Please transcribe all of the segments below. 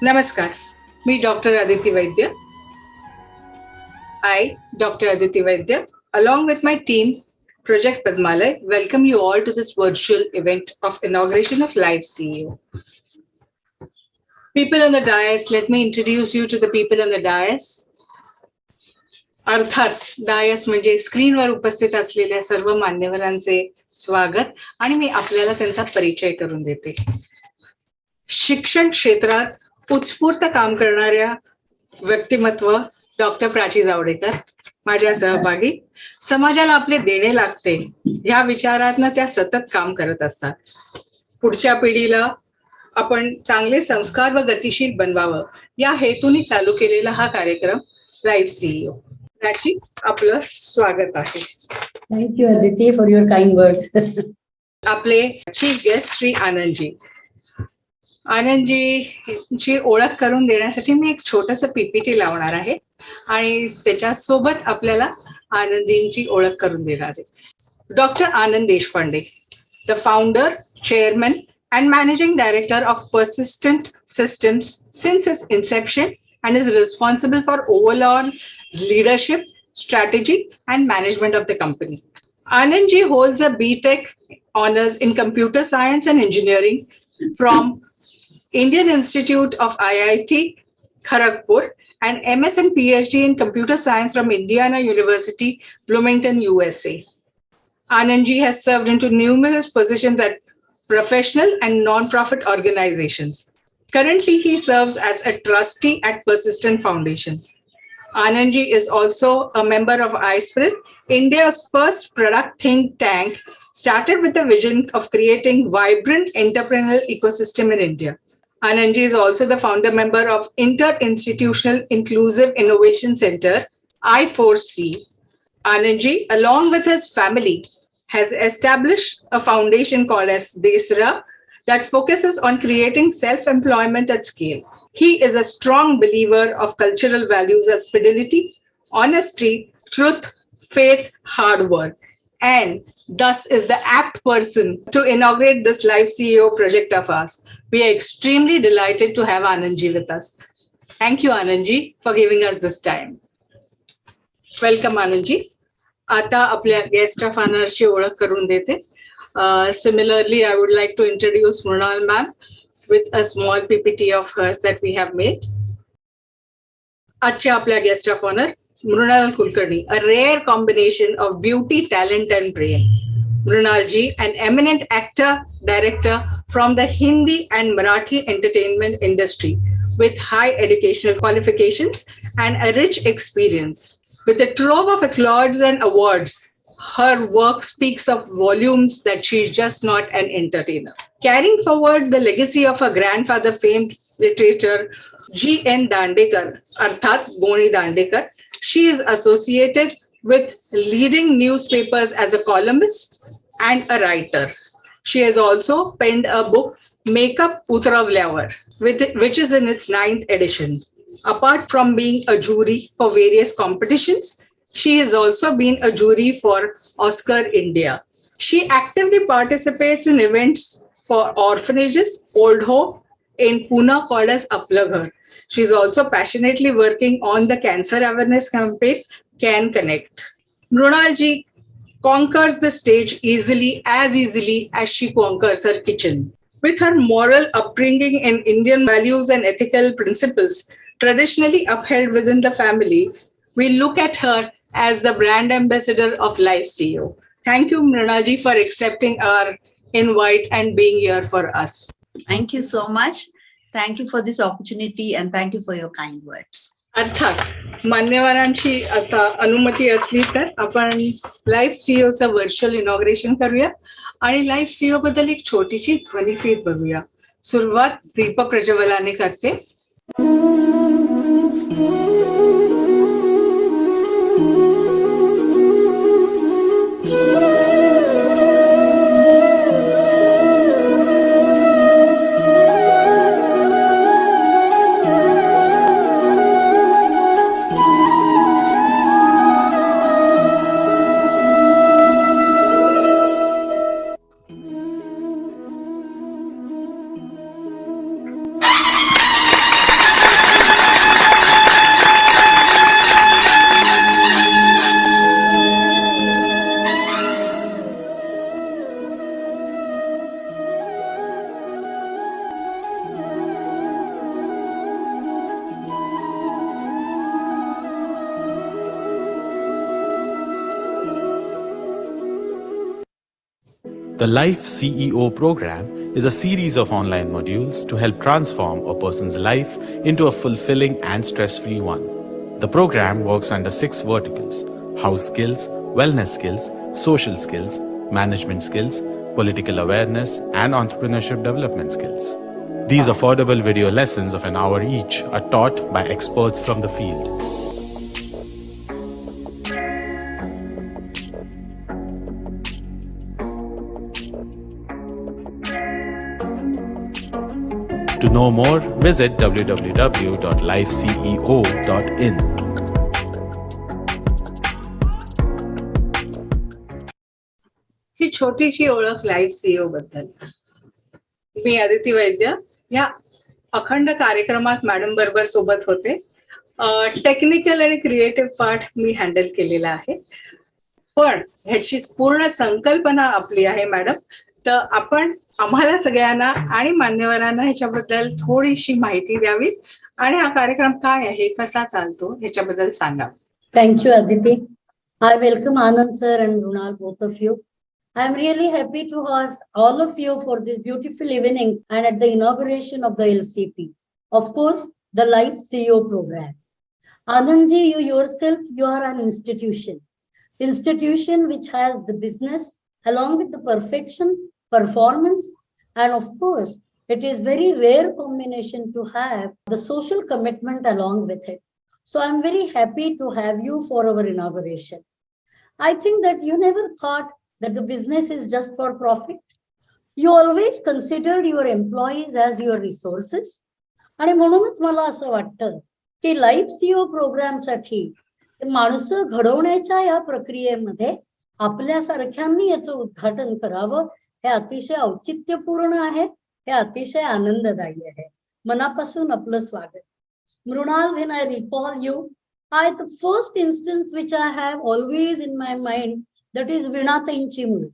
नमस्कार, मी doctor Aditi Vaidya. I, Dr. Aditi Vaidya, along with my team, Project Padmalay, welcome you all to this virtual event of inauguration of Live CEO. People on the dais, let me introduce you to the people on the dais. अर्थात DISE म्हणजे स्क्रीनवर उपस्थित असलेल्या सर्व मान्यवरांचे स्वागत आणि मी आपल्याला त्यांचा परिचय करून देते. शिक्षण क्षेत्रात उत्स्फूर्त काम करणाऱ्या व्यक्तिमत्व डॉक्टर प्राची जावडेकर, माझ्या सहभागी. समाजाला आपले देणे लागते या विचारातनं त्या सतत काम करत असतात. पुढच्या पिढीला आपण चांगले संस्कार व गतिशील बनवावं या हेतूने चालू केलेला हा कार्यक्रम लाईव्ह सीईओ. प्राची, आपलं स्वागत आहे. Thank you Aditi for your kind words. आपले चीफ गेस्ट श्री आनंदजी. आनंदजीची ओळख करून देण्यासाठी मी एक छोटस पीपीटी लावणार आहे आणि त्याच्यासोबत आपल्याला आनंदजींची ओळख करून देणार आहे. Doctor Anand Deshpande, the founder, chairman and managing director of Persistent Systems since its inception and is responsible for overall leadership, strategy and management of the company. Anandji holds a BTech honors in computer science and engineering from Indian Institute of IIT Kharagpur and MS and PhD in computer science from Indiana University, Bloomington, USA. Anandji has served into numerous positions at professional and non-profit organizations. Currently, he serves as a trustee at Persistent Foundation. Anandji is also a member of iSpirit, India's first product think tank, started with the vision of creating vibrant entrepreneurial ecosystem in India. Anandji is also the founder member of Inter-Institutional Inclusive Innovation Center, I4C. Anandji, along with his family, has established a foundation called as Desra that focuses on creating self-employment at scale. He is a strong believer of cultural values as fidelity, honesty, truth, faith, hard work, and thus is the apt person to inaugurate this live CEO project of ours. We are extremely delighted to have Anandji with us. Thank you, Anandji, for giving us this time. Welcome, Anandji. आता आपल्या guest of ऑनरची ओळख करून देते. Similarly, I would like to introduce Mrunal ma'am with a small PPT of hers that we have made. आजच्या आपल्या guest of honour Mrunal Kulkarni, a rare combination of beauty, talent and brain. Mrunal ji, an eminent actor, director from the Hindi and Marathi entertainment industry with high educational qualifications and a rich experience. With a trove of accolades and awards, her work speaks of volumes that she's just not an entertainer. Carrying forward the legacy of her grandfather, famed literator G.N. Dandekar, Arthat Goni Dandekar, she is associated with leading newspapers as a columnist and a writer. She has also penned a book, Makeup Utravlyavar, which is in its 9th edition. Apart from being a jury for various competitions, she has also been a jury for Oscar India. She actively participates in events for orphanages, Old Hope in Pune called as Apla Ghar. She is also passionately working on the cancer awareness campaign, Can Connect. Mrunal ji conquers the stage easily as she conquers her kitchen. With her moral upbringing in Indian values and ethical principles, traditionally upheld within the family, we look at her as the brand ambassador of Live CEO. Thank you, Mrunalji, for accepting our invite and being here for us. Thank you so much. Thank you for this opportunity and thank you for your kind words. अर्थात मान्यवरांची आता अनुमती असली तर आपण live सीईओचं virtual inauguration करूया आणि live CEO बद्दल एक छोटीशी ध्वनिफीत बघूया. सुरुवात दीप प्रज्वलाने करते. The Life CEO program is a series of online modules to help transform a person's life into a fulfilling and stress-free one. The program works under 6 verticals: house skills, wellness skills, social skills, management skills, political awareness, and entrepreneurship development skills. These affordable video lessons of an hour each are taught by experts from the field. To know more, visit www.lifeceo.in. ही छोटीशी ओळख live CEO बद्दल. मी अदिती वैद्य या अखंड कार्यक्रमात madam बरोबर सोबत होते. Technical आणि क्रिएटिव्ह पार्ट मी हँडल केलेला आहे, पण ह्याची पूर्ण संकल्पना आपली आहे मॅडम. तर आपण आम्हाला सगळ्यांना आणि मान्यवरांना ह्याच्याबद्दल थोडीशी माहिती द्यावी आणि हा कार्यक्रम काय आहे, कसा चालतो ह्याच्याबद्दल सांगा. Thank you, Aditi. I welcome Anand sir and Runal, both of you. I am really happy to have all of you for this beautiful evening and at the inauguration of the LCP. Of course, the Life CEO program. Anandji, you yourself, you are an institution which has the business along with the perfection, performance, and of course, it is very rare combination to have the social commitment along with it. So I'm very happy to have you for our inauguration. I think that you never thought that the business is just for profit. You always considered your employees as your resources. आणि म्हणूनच मला असं वाटतं की life CEO programme साठी माणसं घडवण्याच्या या प्रक्रियेमध्ये आपल्यासारख्यांनी याचं उद्घाटन करावं, हे अतिशय औचित्यपूर्ण आहे, हे अतिशय आनंददायी आहे. मनापासून आपलं स्वागत. Mrunal, when I recall you, the first instance which I have always in my mind, that is Vinatainchi Mulgi.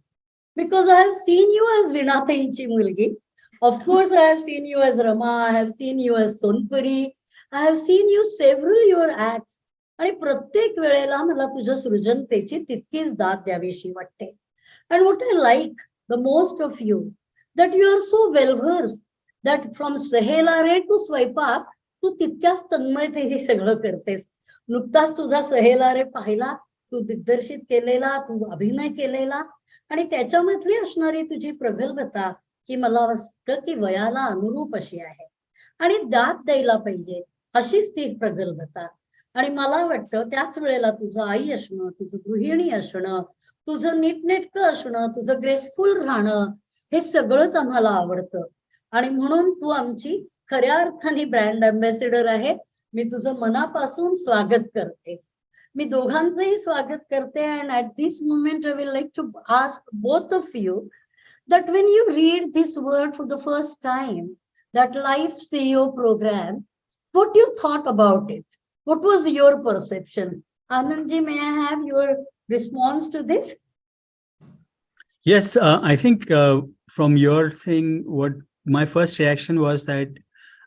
Because I have seen you as Vinatainchi Mulgi. Of course, I have seen you as Rama, I have seen you as Sonpuri, I have seen you several your acts. आणि प्रत्येक वेळेला मला तुझ्या सृजनतेची तितकीच दाद द्यावीशी वाटते. And what I like the most of you, that you are so well versed that from Sahelare to स्वयंपाक तू तितक्याच तन्मयतेने सगळं करतेस. नुकताच तुझा सहेलारे पाहिला, तू दिग्दर्शित केलेला, तू अभिनय केलेला आणि त्याच्यामधली असणारी तुझी प्रगल्भता की मला वाटतं की वयाला अनुरूप अशी आहे आणि दाद द्यायला पाहिजे अशीच ती प्रगल्भता. आणि मला वाटतं त्याच वेळेला तुझं आई असणं, तुझं गृहिणी असणं, तुझं नीटनेटकं असणं, तुझं ग्रेसफुल राहणं, हे सगळंच आम्हाला आवडतं. आणि म्हणून तू आमची खऱ्या अर्थाने ब्रँड अँबॅसेडर आहे. मी तुझं मनापासून स्वागत करते. मी दोघांचंही स्वागत करते. And at this moment I will like to ask both of you that when you read this word for the first time, that Life CEO program, what you thought about it? What was your perception? Anandji, may I have your response to this? Yes, I think from your thing, what my first reaction was that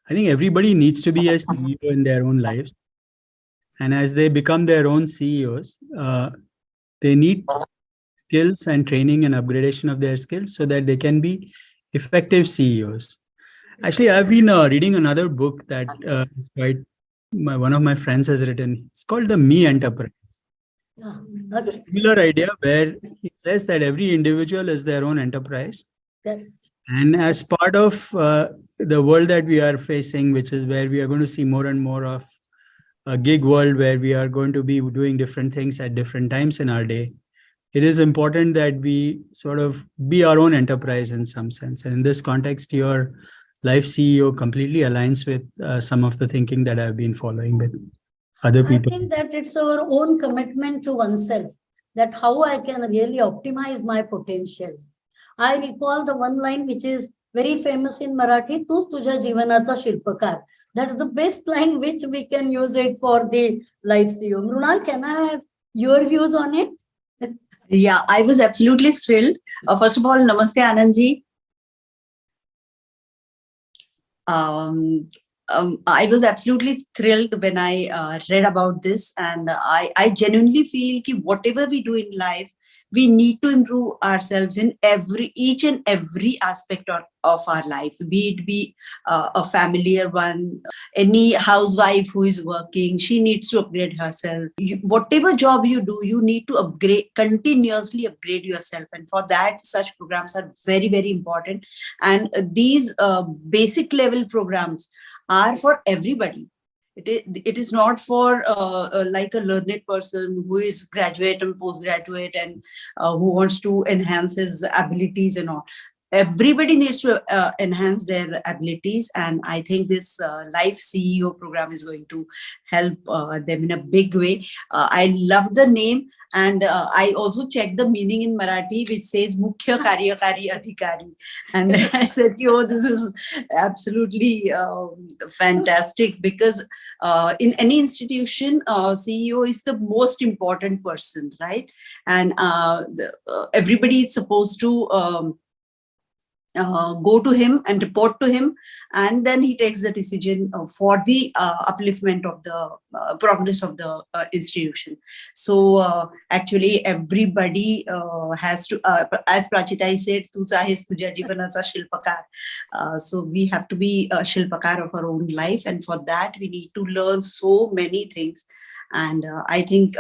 I think everybody needs to be a CEO in their own lives. And as they become their own CEOs, they need skills and training and upgradation of their skills so that they can be effective CEOs. Actually, I've been reading another book that is quite one of my friends has written. It's called The Me Enterprise. Okay. A similar idea where he says that every individual is their own enterprise. Correct. And as part of the world that we are facing, which is where we are going to see more and more of a gig world where we are going to be doing different things at different times in our day, it is important that we sort of be our own enterprise in some sense. And in this context, your Life CEO completely aligns with some of the thinking that I've been following with other people. I think that it's our own commitment to oneself, that how I can really optimize my potentials. I recall the one line which is very famous in Marathi, तूच तुझ्या जीवनाचा शिल्पकार. That is the best line which we can use it for the Life CEO. Mrunal, can I have your views on it? Yeah, I was absolutely thrilled. First of all, Namaste Anandji. I was absolutely thrilled when I read about this, and I genuinely feel that whatever we do in life, we need to improve ourselves in each and every aspect of our life, be it a familiar one, any housewife who is working, she needs to upgrade herself. Whatever job you do, you need to continuously upgrade yourself, and for that, such programs are very, very important. And these basic level programs are for everybody. It is not for like a learned person who is graduate and postgraduate and who wants to enhance his abilities and all. Everybody needs to enhance their abilities, and I think this Life CEO program is going to help them in a big way. I love the name, and I also checked the meaning in Marathi, which says Mukhya Karyakari Adhikari, and I said, "Oh, this is absolutely fantastic," because in any institution, CEO is the most important person, right? And everybody is supposed to go to him and report to him, and then he takes the decision for the upliftment of the progress of the institution. So actually everybody has to, as Prachitai said, "Tu chahes tuja jivanacha shilpakar." So we have to be a shilpakar of our own life, and for that we need to learn so many things. And I think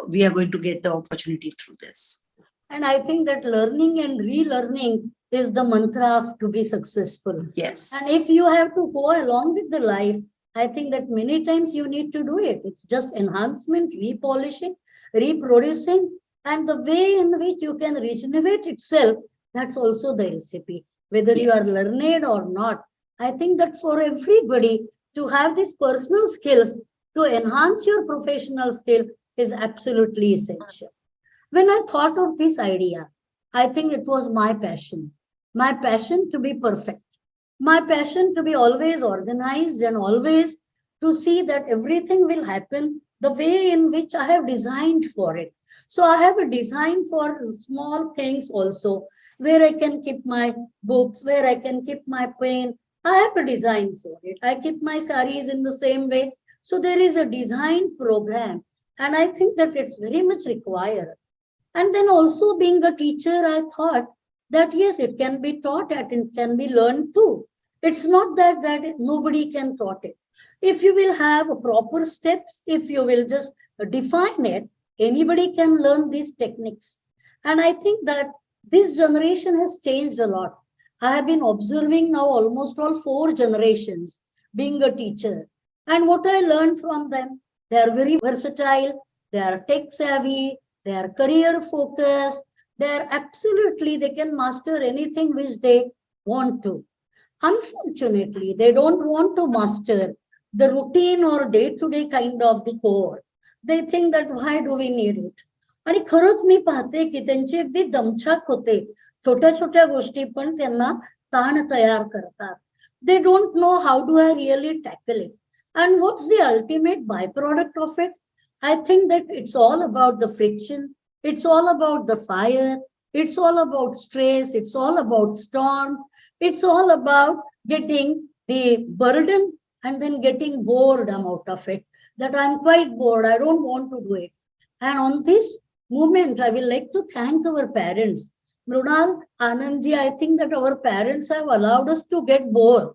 we are going to get the opportunity through this. And I think that learning and relearning is the mantra to be successful. Yes. And if you have to go along with the life, I think that many times you need to do it. It's just enhancement, repolishing, reproducing, and the way in which you can regenerate itself, that's also the recipe. Whether you are learned or not, I think that for everybody to have these personal skills to enhance your professional skill is absolutely essential. When I thought of this idea, I think it was my passion to be perfect, my passion to be always organized and always to see that everything will happen the way in which I have designed for it. So I have a design for small things also, where I can keep my books, where I can keep my pen. I have a design for it. I keep my saris in the same way. So there is a design program, and I think that it's very much required. And then also being a teacher, I thought that yes, it can be taught and it can be learned too. It's not that nobody can taught it. If you will have proper steps, if you will just define it, anybody can learn these techniques. And I think that this generation has changed a lot. I have been observing now almost all 4 generations being a teacher. And what I learned from them, they are very versatile, they are tech savvy, they are career focused, they can master anything which they want to. Unfortunately, they don't want to master the routine or day-to-day kind of the core. They think that why do we need it? आणि खरंच मी पाहते की त्यांची अगदी दमछाक होते. छोट्या छोट्या गोष्टी पण त्यांना ताण तयार करतात. They don't know how do I really tackle it. And what's the ultimate byproduct of it? I think that it's all about the friction. It's all about the fire. It's all about stress. It's all about storm. It's all about getting the burden and then getting bored out of it. That I'm quite bored. I don't want to do it. And on this moment, I will like to thank our parents. Mrunal, Anandji, I think that our parents have allowed us to get bored.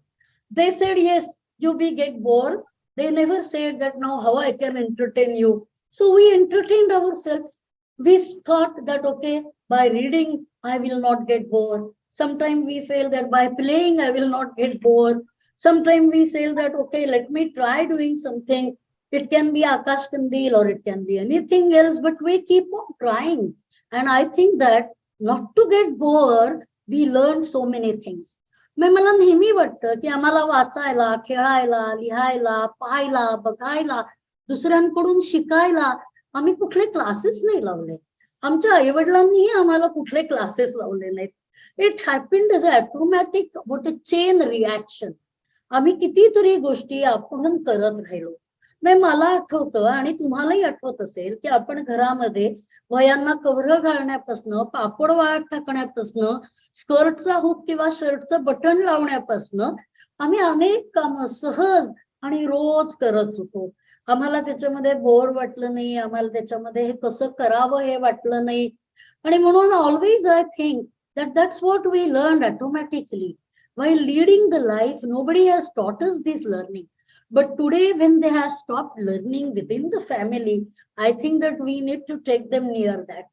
They said, yes, you be get bored. They never said that now how I can entertain you. So we entertained ourselves. We thought that, okay, by reading, I will not get bored. Sometimes we feel that by playing, I will not get bored. Sometimes we say that, okay, let me try doing something. It can be Akash Kandil or it can be anything else, but we keep on trying. And I think that not to get bored, we learn so many things. मला नेहमी वाटतं की आम्हाला वाचायला, खेळायला, लिहायला, पाहायला, बघायला, दुसऱ्यांकडून शिकायला आम्ही कुठले क्लासेस नाही लावले. आमच्या आईवडिलांनीही आम्हाला कुठले क्लासेस लावले नाहीत. It happened as automatic what a chain reaction. आम्ही कितीतरी गोष्टी आपण करत राहिलो. मला आठवतं आणि तुम्हालाही आठवत असेल की आपण घरामध्ये वयांना कव्हर घालण्यापासनं, पापड वाळत टाकण्यापासनं, स्कर्टचा हुक किंवा शर्टचं बटन लावण्यापासनं आम्ही अनेक कामं सहज आणि रोज करत होतो. आम्हाला त्याच्यामध्ये बोर वाटलं नाही, आम्हाला त्याच्यामध्ये हे कसं करावं हे वाटलं नाही. आणि म्हणून always I think that that's what we learned automatically while leading the life. Nobody has taught us this learning, but today when they have stopped learning within the family, I think that we need to take them near that.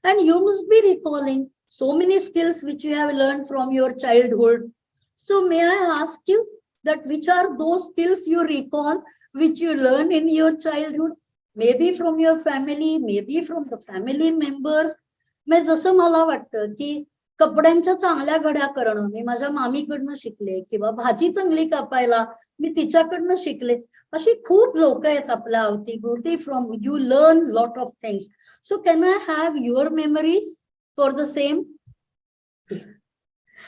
And you must be recalling so many skills which you have learned from your childhood. So may I ask you that which are those skills you recall which you learned in your childhood, maybe from your family, maybe from the family members. जसं मला वाटतं की कपड्यांच्या चांगल्या घड्या करणं मी माझ्या मामीकडनं शिकले, किंवा भाजी चांगली कापायला मी तिच्याकडनं शिकले. अशी खूप लोक आहेत आपल्या अवतीभोवती. From you learn lot of things. So can I have your memories for the same?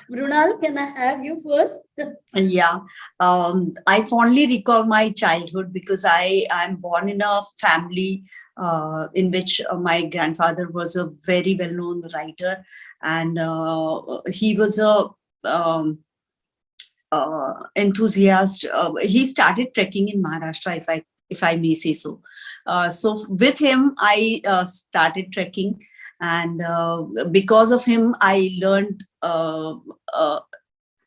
Mrunal, can I have you first? Yeah, I fondly recall my childhood because I'm born in a family in which my grandfather was a very well-known writer, and he was a enthusiast. He started trekking in Maharashtra, if I may say so. So with him, I started trekking. And because of him, I learned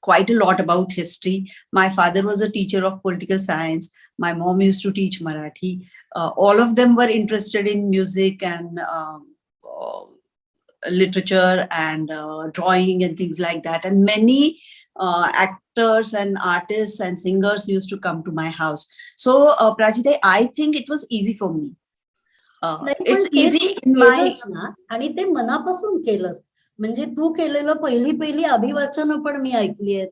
quite a lot about history. My father was a teacher of political science. My mom used to teach Marathi. All of them were interested in music and literature and drawing and things like that. And many actors and artists and singers used to come to my house. So, Prachita, I think it was easy for me. It's easy in my. आणि ते मनापासून केलंस. म्हणजे तू केलेलं पहिली अभिवाचन पण मी ऐकली आहेत.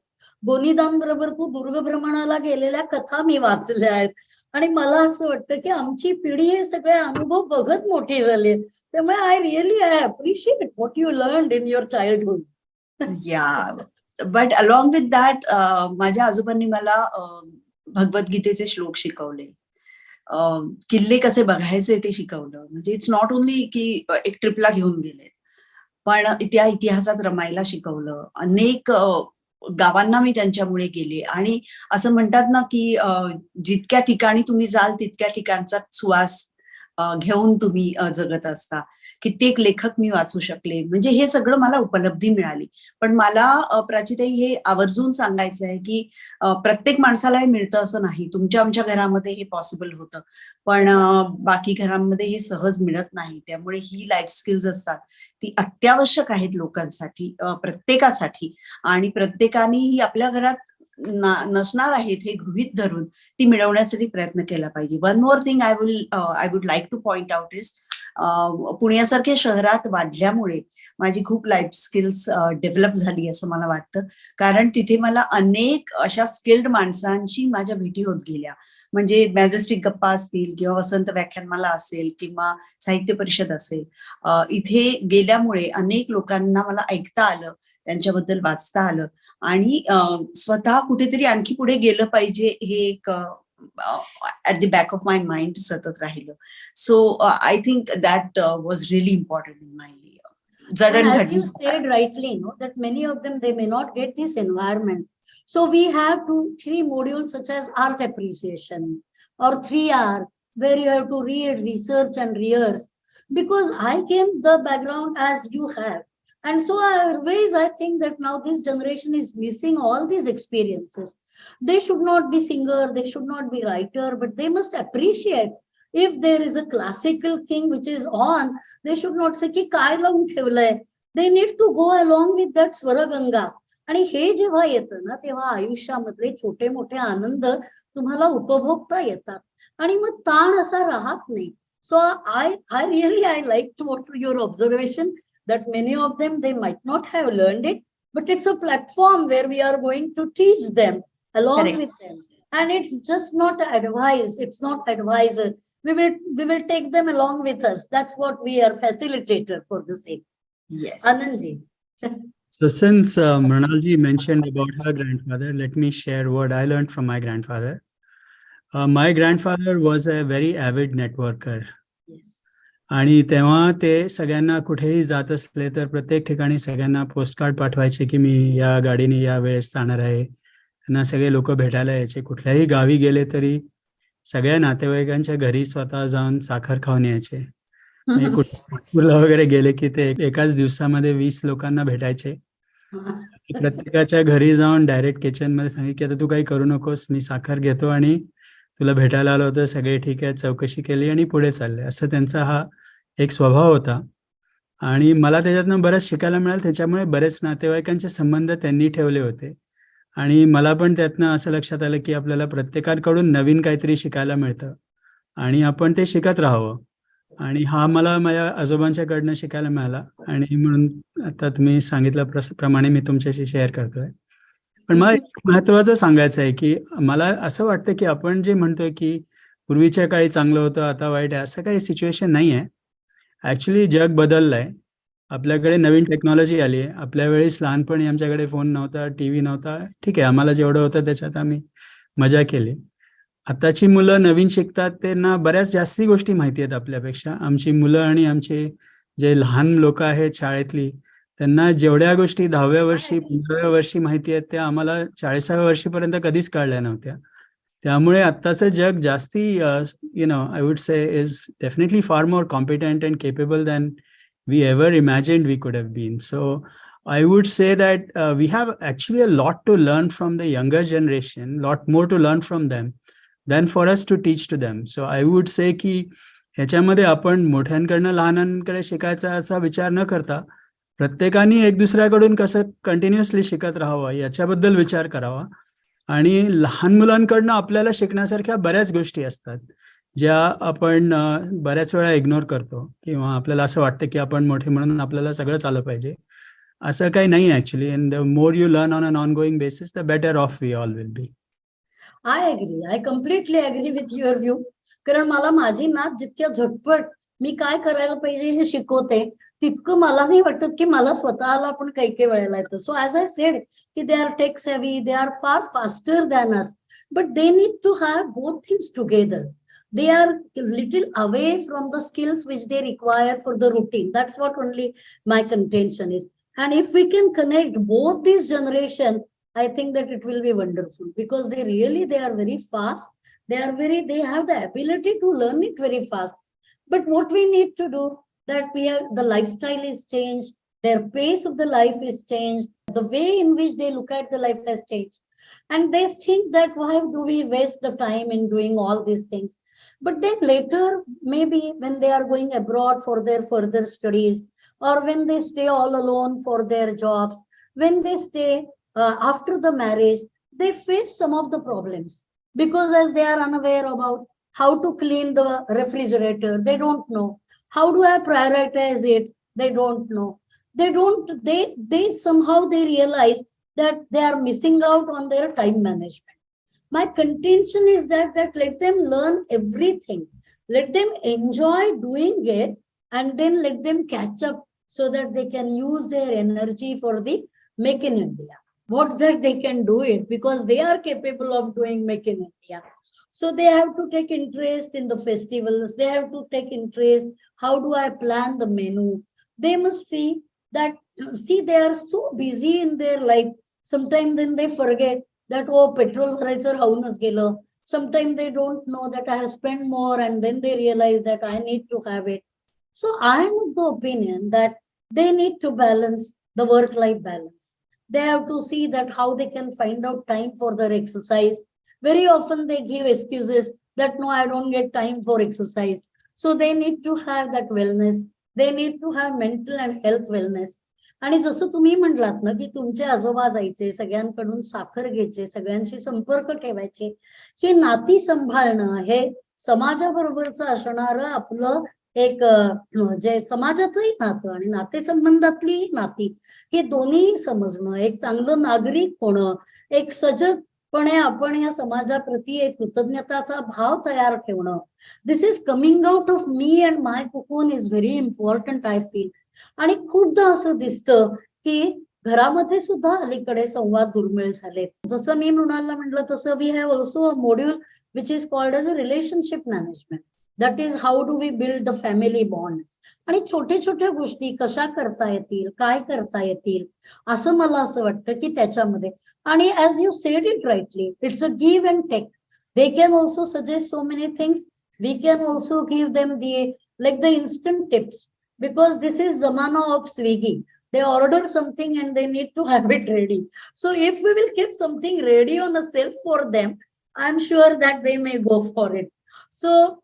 गोनीदान बरोबर तू दुर्गभ्रमणाला गेलेल्या कथा मी वाचल्या आहेत. आणि मला असं वाटतं की आमची पिढी हे सगळे अनुभव बघत मोठी झाली. त्यामुळे I really appreciate what you learned in your childhood. Yeah, but along with that, माझ्या आजोबांनी मला भगवद्गीतेचे श्लोक शिकवले. किल्ले कसे बघायचे ते शिकवलं. म्हणजे इट्स नॉट ओनली की एक ट्रिपला घेऊन गेले, पण त्या इतिहासात रमायला शिकवलं. अनेक गावांना मी त्यांच्यामुळे गेले. आणि असं म्हणतात ना की जितक्या ठिकाणी तुम्ही जाल तितक्या ठिकाणचा सुवास घेऊन तुम्ही जगत असता. कित्येक लेखक मी वाचू शकले. म्हणजे हे सगळं मला उपलब्धी मिळाली. पण मला प्राचीताई हे आवर्जून सांगायचं आहे की प्रत्येक माणसाला हे मिळतं असं नाही. तुमच्या आमच्या घरामध्ये हे पॉसिबल होतं, पण बाकी घरांमध्ये हे सहज मिळत नाही. त्यामुळे ही लाईफ स्किल्स असतात ती अत्यावश्यक आहेत लोकांसाठी, प्रत्येकासाठी. आणि प्रत्येकाने ही आपल्या घरात नसणार आहेत हे गृहीत धरून ती मिळवण्यासाठी प्रयत्न केला पाहिजे. One more thing I would like two point out is, पुण्यासारख्या शहरात वाढल्यामुळे माझी खूप लाईफ स्किल्स डेव्हलप झाली असं मला वाटतं. कारण तिथे मला अनेक अशा स्किल्ड माणसांची माझ्या भेटी होत गेल्या. म्हणजे मॅजेस्टिक गप्पा असतील किंवा वसंत व्याख्यानमाला असेल किंवा साहित्य परिषद असेल, इथे गेल्यामुळे अनेक लोकांना मला ऐकता आलं, त्यांच्याबद्दल वाचता आलं आणि स्वतः कुठेतरी आणखी पुढे गेलं पाहिजे हे एक at the back of my mind सतत राहिलं. So I think that was really important in my As you said rightly, that many of them, they may not get this environment. So we have 2-3 modules such as art appreciation or 3R, where you have to read, research and rehearse. Because I came the background as you have. And so always I think that now this generation is missing all these experiences. They should not be singer, they should not be writer, but they must appreciate if there is a classical thing which is on, they should not say ki काय लावून ठेवलंय. They need to go along with that स्वरगंगा. आणि हे जेव्हा येतं ना तेव्हा आयुष्यामधले छोटे मोठे आनंद तुम्हाला उपभोगता येतात आणि मग ताण असा राहत नाही. So I really liked your observation that many of them, they might not have learned it, but it's a platform where we are going to teach them along Correct. with them. And it's just not advice, it's not advisor. We will take them along with us. That's what we are, facilitator for the same. Yes. Anandji. So since Mrunalji mentioned about her grandfather, let me share what I learned from my grandfather. My grandfather was a very avid networker. Yes. आणि तेव्हा ते सगळ्यांना कुठेही जात असले तर प्रत्येक ठिकाणी सगळ्यांना पोस्टकार्ड पाठवायचे की मी या गाडीने या वेळेस जाणार आहे. त्यांना सगळे लोक भेटायला यायचे. कुठल्याही गावी गेले तरी सगळ्या नातेवाईकांच्या घरी स्वतः जाऊन साखर खाऊन यायचे. म्हणजे नागपूरला वगैरे गेले की ते एकाच दिवसामध्ये 20 लोकांना भेटायचे. प्रत्येकाच्या घरी जाऊन डायरेक्ट किचन मध्ये सांगितलं की आता तू काही करू नकोस, मी साखर घेतो आणि तुला भेटायला आलो होतं, सगळे ठीक आहे, चौकशी केली आणि पुढे चालले. असं त्यांचा हा एक स्वभाव होता. आणि मला त्याच्यातनं बरंच शिकायला मिळालं. त्याच्यामुळे बरेच नातेवाईकांचे संबंध त्यांनी ठेवले होते. आणि मला पण त्यातनं असं लक्षात आलं की आपल्याला प्रत्येकाकडून नवीन काहीतरी शिकायला मिळतं आणि आपण ते शिकत राहावं. आणि हा मला माझ्या आजोबांच्याकडनं शिकायला मिळाला आणि म्हणून आता तुम्ही सांगितल्या प्रमाणे मी तुमच्याशी शेअर करतोय. पण मला एक महत्त्वाचं सांगायचं आहे की मला असं वाटतं की आपण जे म्हणतोय की पूर्वीच्या काळी चांगलं होतं आता वाईट आहे, असं काही सिच्युएशन नाही आहे. ॲक्च्युली जग बदललंय. आपल्याकडे नवीन टेक्नॉलॉजी आली आहे. आपल्या वेळेस लहानपणी आमच्याकडे फोन नव्हता, टीव्ही नव्हता. ठीक आहे, आम्हाला जेवढं होतं त्याच्यात आम्ही मजा केली. आताची मुलं नवीन शिकतात, त्यांना बऱ्याच जास्ती गोष्टी माहिती आहेत आपल्यापेक्षा. आमची मुलं आणि आमचे जे लहान लोक आहेत शाळेतली, त्यांना जेवढ्या गोष्टी 10व्या वर्षी 15व्या वर्षी माहिती आहेत त्या आम्हाला 40व्या वर्षीपर्यंत कधीच कळल्या नव्हत्या. त्यामुळे आत्ताचं जग जास्ती आय वुड से is definitely far more competent and capable than we ever imagined we could have been. So I would say that we have actually a lot to learn from the younger generation, lot more to learn from them than for us to teach to them. So I would say की ह्याच्यामध्ये आपण मोठ्यांकडनं लहानांकडे शिकायचा असा विचार न करता प्रत्येकाने एक दुसऱ्याकडून कसं कंटिन्युअसली शिकत राहावं याच्याबद्दल विचार करावा. आणि लहान मुलांकडनं आपल्याला शिकण्यासारख्या बऱ्याच गोष्टी असतात ज्या आपण बऱ्याच वेळा इग्नोर करतो किंवा आपल्याला असं वाटतं की आपण मोठे म्हणून आपल्याला सगळंच आलं पाहिजे. असं काही नाही actually. And the more you learn on an ongoing basis the better off we all will be. I agree, I completely agree with your view. कारण मला माझी नात जितक्या झटपट मी काय करायला पाहिजे हे शिकवते तितकं मला नाही वाटत की मला स्वतःला पण काही वेळेला येतं. सो ऍज आय सेड की they are tech savvy, they are far faster than us, but they need to have both things together. They are little away from the skills which they require for the routine. That's what only my contention is. And if we can connect both these generation, I think that it will be wonderful because they are very fast. They have the ability to learn it very fast. But what we need to do that the lifestyle is changed, their pace of the life is changed, the way in which they look at the life has changed. And they think that why do we waste the time in doing all these things? But then later, maybe when they are going abroad for their further studies, or when they stay all alone for their jobs, when they stay after the marriage, they face some of the problems because as they are unaware about how to clean the refrigerator, they don't know. How do I prioritize it? They don't know. They somehow they realize that they are missing out on their time management. My contention is that let them learn everything. Let them enjoy doing it and then let them catch up so that they can use their energy for the Make in India. What that they can do it because they are capable of doing Make in India. So they have to take interest in the festivals. They have to take interest. How do I plan the menu? They must see they are so busy in their life. Sometimes then they forget that petrol भरायचं राहूनच गेलं. Sometimes they don't know that I have spent more and then they realize that I need to have it. So I am of the opinion that they need to balance the work-life balance. They have to see that how they can find out time for their exercise. Very often they give excuses that no, I don't get time for exercise. So they need to have that wellness. They need to have mental and health wellness. आणि जसं तुम्ही म्हणलात ना की तुमचे आजोबा जायचे, सगळ्यांकडून साखर घ्यायचे, सगळ्यांशी संपर्क ठेवायचे, हे नाती सांभाळणं हे समाजाबरोबरचं असणारं आपलं एक जे समाजाचंही नातं आणि नातेसंबंधातली नाती हे दोन्ही समजणं, एक चांगलं नागरिक होणं, एक सजगपणे आपण या समाजाप्रती एक कृतज्ञताचा भाव तयार ठेवणं, this is coming out of me and my cocoon is very important I feel. आणि खूपदा असं दिसतं की घरामध्ये सुद्धा अलीकडे संवाद दुर्मिळ झालेत. जसं मी मृणालला म्हटलं तसं we have also a module which is called as a relationship management. That is how do we build the family bond. आणि छोट्या छोट्या गोष्टी कशा करता येतील, काय करता येतील, असं मला असं वाटतं की त्याच्यामध्ये. आणि as you said it rightly, it's a give and take. They can also suggest so many things. We can also give them like the instant tips, because this is zamana of Swiggy. They order something and they need to have it ready. So if we will keep something ready on a shelf for them, I'm sure that they may go for it. So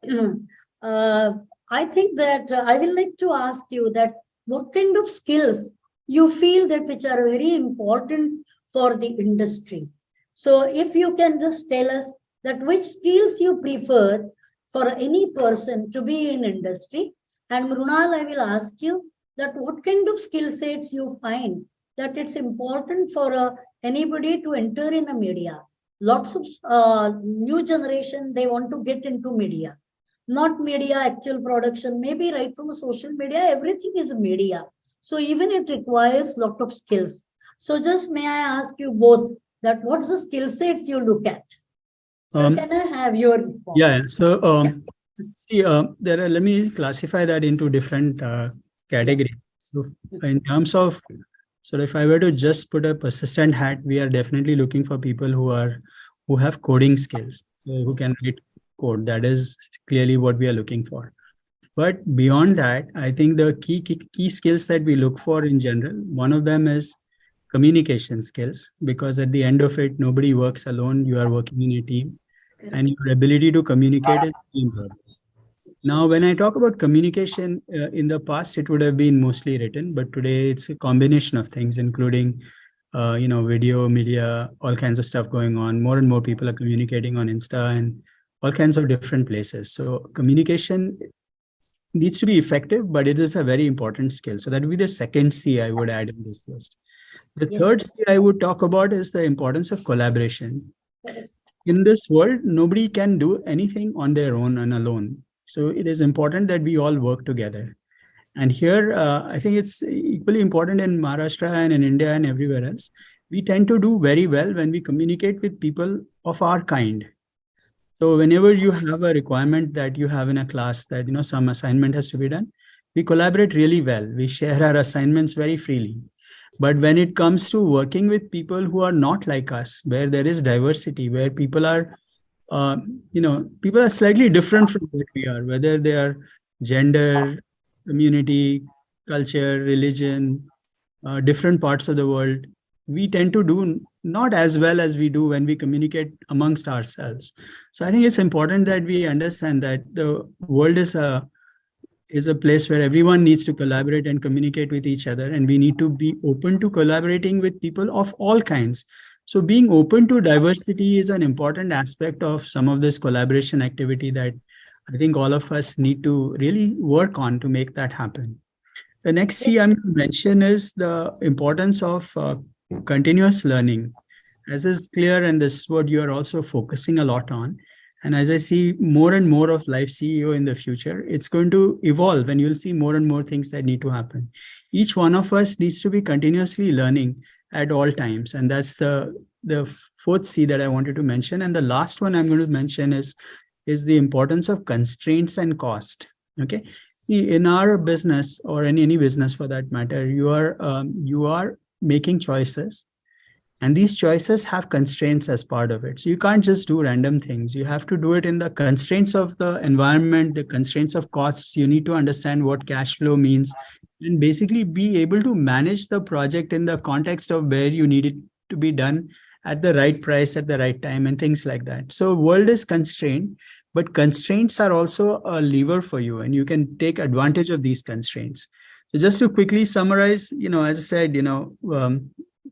I think that I will like to ask you that what kind of skills you feel that which are very important for the industry. So if you can just tell us that which skills you prefer for any person to be in industry. And Mrunal, I will ask you that what kind of skill sets you find that it's important for anybody to enter in a media. Lots of new generation, they want to get into media. Not media actual production, maybe right from social media, everything is media. So even it requires lot of skills. So just may I ask you both that what's the skill sets you look at? So can I have your response? Yeah. So see, there are, let me classify that into different categories. So in terms of, so if I were to just put a persistent hat, we are definitely looking for people who have coding skills, so who can write code. That is clearly what we are looking for. But beyond that, I think the key skills that we look for in general, one of them is communication skills, because at the end of it, nobody works alone. You are working in a team, and your ability to communicate is important. Now, when I talk about communication, in the past, it would have been mostly written, but today it's a combination of things, including, video, media, all kinds of stuff going on. More and more people are communicating on Insta and all kinds of different places. So communication needs to be effective, but it is a very important skill. So that would be the second C I would add in this list. The third C I would talk about is the importance of collaboration. In this world, nobody can do anything on their own and alone. So it is important that we all work together. And here, I think it's equally important in Maharashtra and in India and everywhere else. We tend to do very well when we communicate with people of our kind. So whenever you have a requirement that you have in a class that, some assignment has to be done, we collaborate really well. We share our assignments very freely. But when it comes to working with people who are not like us, where there is diversity, where people are, people are slightly different from what we are, whether they are gender, community, culture, religion, different parts of the world, we tend to do not as well as we do when we communicate amongst ourselves. So I think it's important that we understand that the world is a place where everyone needs to collaborate and communicate with each other, and we need to be open to collaborating with people of all kinds. So being open to diversity is an important aspect of some of this collaboration activity that I think all of us need to really work on to make that happen. The next C I'm going to mention is the importance of continuous learning. As is clear, and this is what you are also focusing a lot on. And as I see more and more of Life CEO in the future, it's going to evolve, and you'll see more and more things that need to happen. Each one of us needs to be continuously learning at all times. And that's the fourth C that I wanted to mention. And the last one I'm going to mention is the importance of constraints and cost. Okay. In our business, or in any business for that matter, you are making choices. And these choices have constraints as part of it. So you can't just do random things. You have to do it in the constraints of the environment, the constraints of costs. You need to understand what cash flow means, and basically be able to manage the project in the context of where you need it to be done at the right price, at the right time, and things like that. So world is constrained, but constraints are also a lever for you, and you can take advantage of these constraints. So just to quickly summarize, as I said,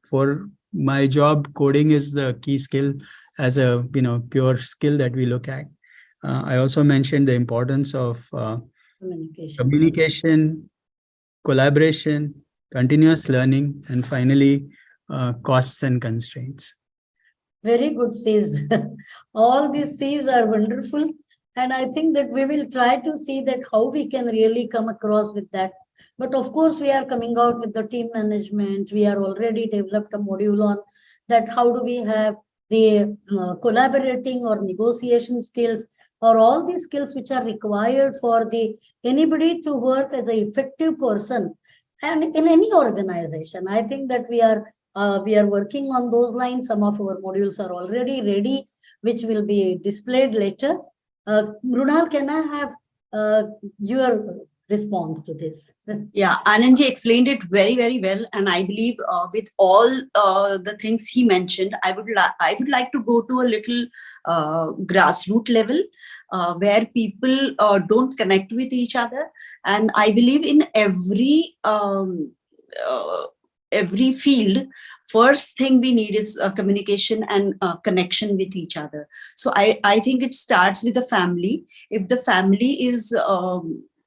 for my job, coding is the key skill as a pure skill that we look at. I also mentioned the importance of communication, collaboration, continuous learning, and finally costs and constraints. Very good C's. All these C's are wonderful, and I think that we will try to see that how we can really come across with that. But of course, we are coming out with the team management. We are already developed a module on that. How do we have the collaborating or negotiation skills? or all the skills which are required for the anybody to work as an effective person and in any organization. I think that we are working on those lines. Some of our modules are already ready, which will be displayed later. Mrunal, can I have your response to this? Yeah, Anandji explained it very, very well, and I believe with all the things he mentioned, I would like to go to a little grassroots level where people don't connect with each other, and I believe in every field, first thing we need is communication and connection with each other. So I think it starts with the family. If the family is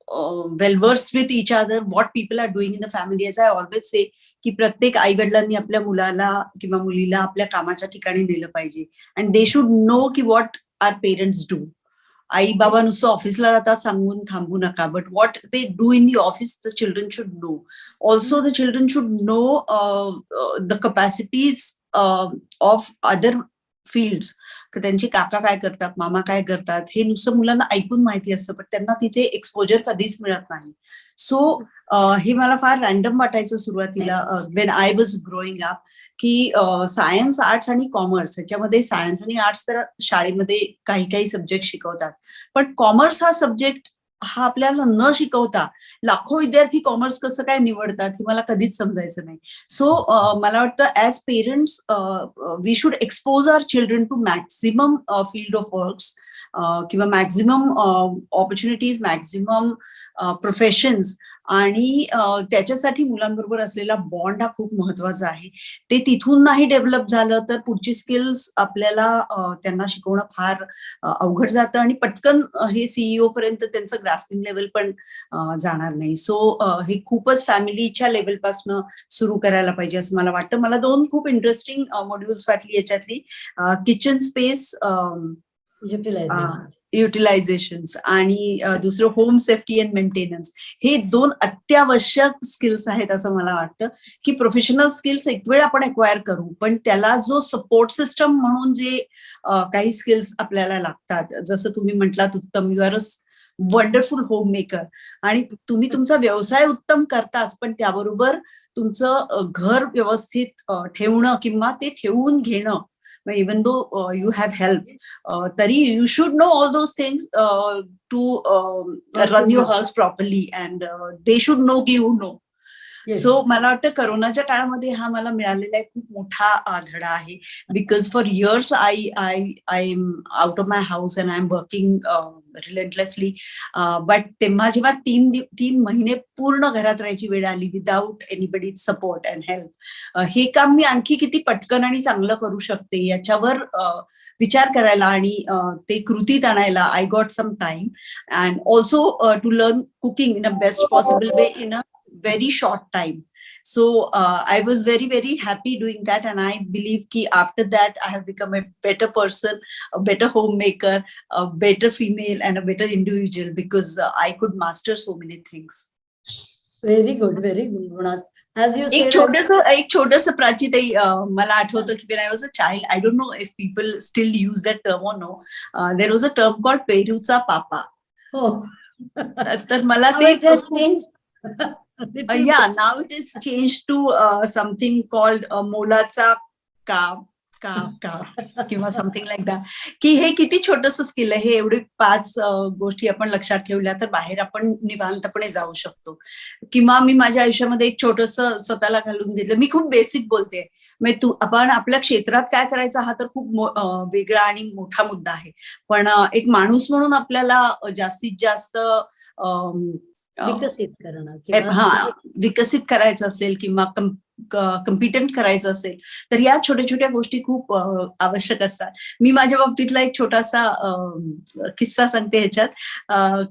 well versed with each other, what people are doing in the family, as I always say, की प्रत्येक आई वडिलांनी आपल्या मुलाला किंवा मुलीला आपल्या कामाच्या ठिकाणी नेलं पाहिजे, and they should know की what our parents do. आई बाबा नुसतं ऑफिसला जातात सांगून थांबू नका, but what they do in the office, the children should know. Also, the children should know the capacities of other fields. त्यांचे काका काय करतात, मामा काय करतात, हे नुसतं मुलांना ऐकून माहिती असतं, पण त्यांना तिथे एक्सपोजर कधीच मिळत नाही. सो हे मला फार रॅन्डम वाटायचं सुरुवातीला when I was growing up, की सायन्स, आर्ट्स आणि कॉमर्स ह्याच्यामध्ये सायन्स आणि आर्ट्स तर शाळेमध्ये काही काही सब्जेक्ट शिकवतात, पण कॉमर्स हा सब्जेक्ट हा आपल्याला न शिकवता लाखो विद्यार्थी कॉमर्स कसं काय निवडतात हे मला कधीच समजायचं नाही. सो मला वाटतं as parents we should expose our children to maximum field of works किंवा मॅक्झिमम ऑपॉर्च्युनिटीज, मॅक्झिमम प्रोफेशन्स, आणि त्याच्यासाठी मुलांबरोबर असलेला बॉन्ड हा खूप महत्वाचा आहे. ते तिथून नाही डेव्हलप झालं तर पुढची स्किल्स आपल्याला त्यांना शिकवणं फार अवघड जातं, आणि पटकन हे सीईओ पर्यंत त्यांचं ग्रास्पिंग लेवल पण जाणार नाही. सो हे खूपच फॅमिलीच्या लेवलपासून सुरू करायला पाहिजे असं मला वाटतं. मला दोन खूप इंटरेस्टिंग मॉड्यूल्स वाटली याच्यातली, किचन स्पेस युटिलायझेशन्स आणि दुसरं होम सेफ्टी अँड मेंटेनन्स. हे दोन अत्यावश्यक स्किल्स आहेत असं मला वाटतं, की प्रोफेशनल स्किल्स एक वेळ आपण एक्वायर करू, पण त्याला जो सपोर्ट सिस्टम म्हणून जे काही स्किल्स आपल्याला लागतात, जसं तुम्ही म्हटलात उत्तम, you are a wonderful homemaker, आणि तुम्ही तुमचा व्यवसाय उत्तम करताच, पण त्याबरोबर तुमचं घर व्यवस्थित ठेवणं किंवा ते ठेवून घेणं, even though you have help, tari you should know all those things to run your house properly, and they should know ki you know. सो मला वाटतं करोनाच्या काळामध्ये हा मला मिळालेला एक खूप मोठा धडा आहे, because for years I am out of my house and I am working relentlessly, but तेव्हा जेव्हा 3 महिने पूर्ण घरात राहायची वेळ आली without anybody's support and help, हे काम मी आणखी किती पटकन आणि चांगलं करू शकते याच्यावर विचार करायला आणि ते कृतीत आणायला I got some time, and also to learn cooking in a best possible way in a very short time. So I was very, very happy doing that, and I believe ki after that I have become a better person, a better homemaker, a better female, and a better individual, because I could master so many things. Very good, Runal. As you said, एक छोटस प्राची, मला आठवतं की when I was a child, I don't know if people still use that term or no, there was a term called पेरूचा पापा. Oh. तर मला How it has changed. Yeah, now it is changed to something called मोलाचा का किंवा something like that, की हे किती छोटस स्किल आहे. हे एवढे 5 गोष्टी आपण लक्षात ठेवल्या तर बाहेर आपण निवांतपणे जाऊ शकतो. किंवा मी माझ्या आयुष्यामध्ये एक छोटस स्वतःला घालून घेतलं. मी खूप बेसिक बोलते, म्हणजे आपण आपल्या क्षेत्रात काय करायचं हा तर खूप वेगळा आणि मोठा मुद्दा आहे, पण एक माणूस म्हणून आपल्याला जास्तीत जास्त विकसित करायचं असेल किंवा कम्पिटंट करायचं असेल तर या छोट्या छोट्या गोष्टी खूप आवश्यक असतात. मी माझ्या बाबतीतला एक छोटासा किस्सा सांगते ह्याच्यात,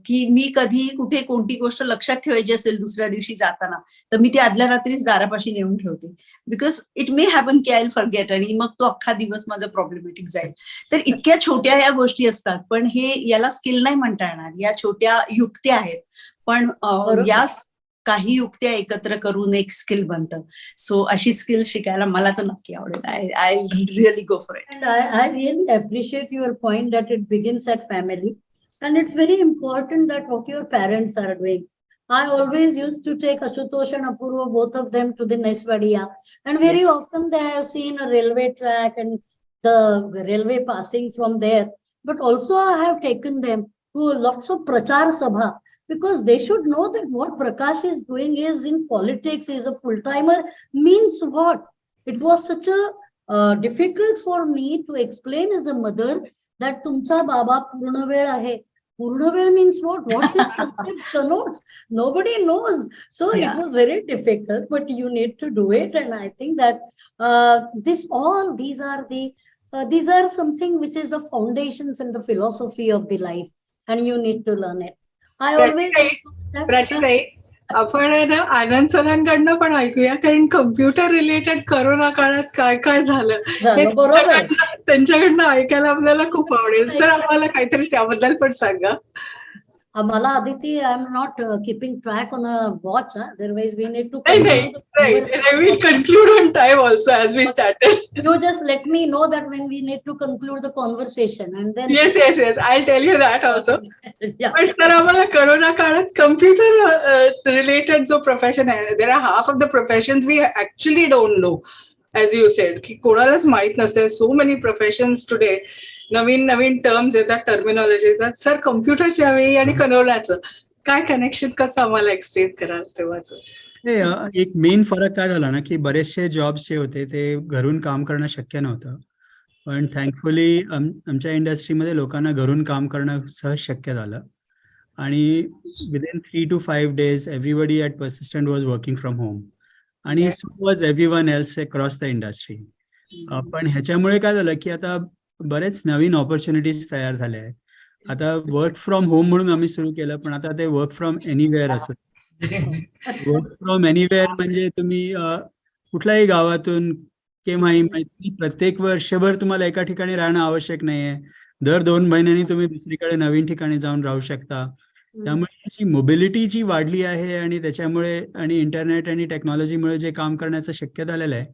की मी कधी कुठे कोणती गोष्ट लक्षात ठेवायची असेल दुसऱ्या दिवशी जाताना, तर मी ती आदल्या रात्रीच दारापाशी नेऊन ठेवते, बिकॉज इट मे हॅपन की आय विल फॉरगेट, आणि मग तो अख्खा दिवस माझा प्रॉब्लेमॅटिक जाईल. तर इतक्या छोट्या या गोष्टी असतात, पण हे याला स्किल नाही म्हणता येणार, या छोट्या युक्त्या आहेत, पण या काही युक्त्या एकत्र करून एक स्किल बनतं. सो अशी स्किल शिकायला मला तर नक्की आवडेल. I really go for it. I really appreciate your point that it begins at family. And it's very important that what your parents are doing. I always used to take Ashutosh and Apurva, both of them, to the Neswadia. And very Yes. often they have seen a railway track and the railway passing from there. But also I have taken them to lots of Prachar Sabha, because they should know that what Prakash is doing is in politics, is a full-timer, means what? It was such a difficult for me to explain as a mother that tumcha baba purna vel ahe. Purna vel means what? What this concept connotes? Nobody knows. So it Yeah. was very difficult, but you need to do it. And I think that these are something which is the foundations and the philosophy of the life, and you need to learn it. I always प्राचीताई, आपण आहे ना आनंद सरांकडनं पण ऐकूया, कारण computer related corona काळात काय काय झालं हे झालं, बरोबर आहे. त्यांच्याकडनं ऐकायला आपल्याला खूप आवडेल. सर, आम्हाला काहीतरी त्याबद्दल पण सांगा. Amala Aditi, I'm not keeping track on a watch. Otherwise, we need to नाही conclude the नाही, conversation. I will conclude on time also as we started. You just let me know that when we need to conclude the conversation, and then Yes, I'll tell you that also. yeah. पण sir, आम्हाला corona काळात computer related जो profession आहे, there are half of the professions we actually don't know, as you said, की कोणालाच माहित नसते. So many professions today, नवीन नवीन टर्म्स येतात, टर्मिनॉलॉजी येतात. सर, कम्प्युटरच्या वेळी आणि करोनाचं काय कनेक्शन, कसं आम्हाला एक्सप्लेन कराल तेव्हाचं? हे, एक मेन फरक काय झाला ना, की बरेचसे जॉब्स जे होते ते घरून काम करणं शक्य नव्हतं. पण थँकफुली आमच्या इंडस्ट्रीमध्ये लोकांना घरून काम करणं सहज शक्य झालं. आणि within 3 to 5 days everybody at Persistent was working from home, आणि so was everyone else across the industry. पण ह्याच्यामुळे काय झालं, की आता बरेच नवीन ऑपॉर्च्युनिटीज तयार झाल्या आहेत. आता वर्क फ्रॉम होम म्हणून आम्ही सुरू केलं, पण आता ते वर्क फ्रॉम एनिवेअर असं. वर्क फ्रॉम एनिवेअर म्हणजे तुम्ही कुठल्याही गावातून केव्हाही, माहिती, प्रत्येक वर्षभर तुम्हाला एका ठिकाणी राहणं आवश्यक नाहीये. दर 2 महिन्यांनी तुम्ही दुसरीकडे नवीन ठिकाणी जाऊन राहू शकता. त्यामुळे जी मोबिलिटी जी वाढली आहे, आणि त्याच्यामुळे आणि इंटरनेट आणि टेक्नॉलॉजीमुळे जे काम करण्याचं शक्य झालेलं आहे,